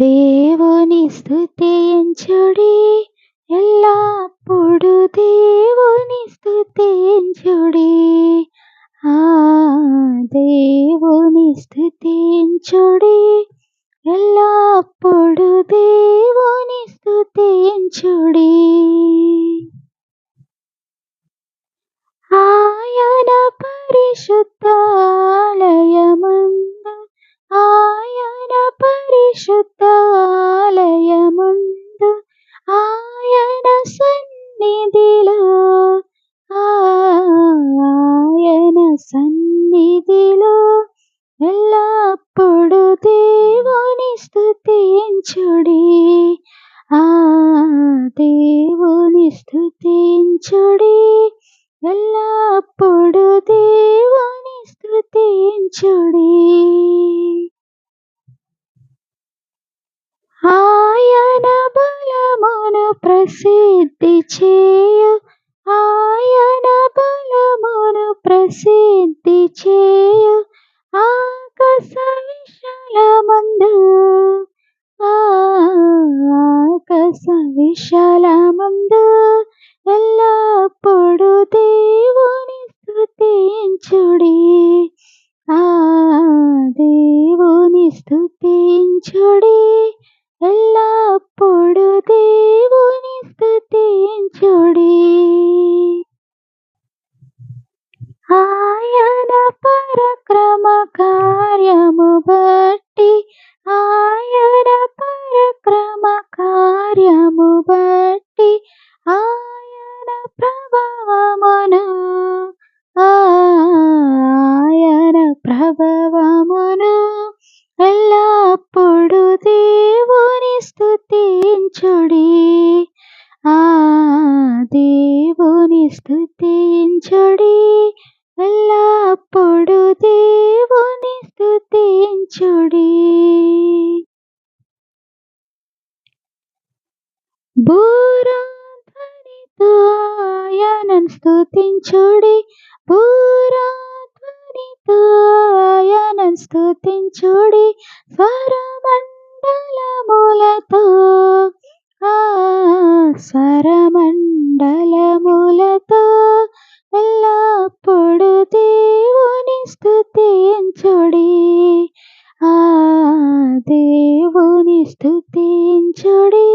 దేవుని స్తుతించుడి, ఎల్లప్పుడు దేవుని స్తుతించుడి. ఆ దేవుని స్తుతించుడి, ఎల్లప్పుడు దేవుని స్తుతించుడి. ఆయన పరిశుద్ధాలయమందు, ఆయన పరిశుద్ధాలయమందు, ఆయన సన్నిధిలో, ఆయన సన్నిధిలో ఎల్లప్పుడు దేవుని స్తుతించుడి. ఆ దేవుని స్తుతించుడి, ఎల్లప్పుడు దేవుని స్తుతించుడి. ఆయన బలమును ప్రసిద్ధి చేయు, ఆయన బలమును ప్రసిద్ధి చేయు, ఆకాశ విశాలమందు, ఆకాశ విశాలమందు ఎల్లప్పుడు దేవుని స్తుతించుడి. ఆ దేవుని స్తుతించుడి, ఎల్లప్పుడు దేవుని స్తుతించుడి. ఆయన పరక్రమ కార్యము బట్టి, ఆయన పరక్రమ కార్యము బట్టి, ఆయన ప్రభావమును, ఆయన ప్రభావమును ఎల్లప్పుడు దేవుని స్తుతించుడి. ఆ దేవుని స్తుతించుడి, ఎల్లప్పుడు దేవుని స్తుతించుడి. బూరాధ్వనితో ఆయనను స్తుతించుడి, బూరాధ్వనితో ఆయనను స్తుతించుడి, స్వరమండలములతో, స్వరమండలములతో ఎల్లప్పుడు దేవుని స్తుతించుడి. ఆ దేవుని స్తుతించుడి,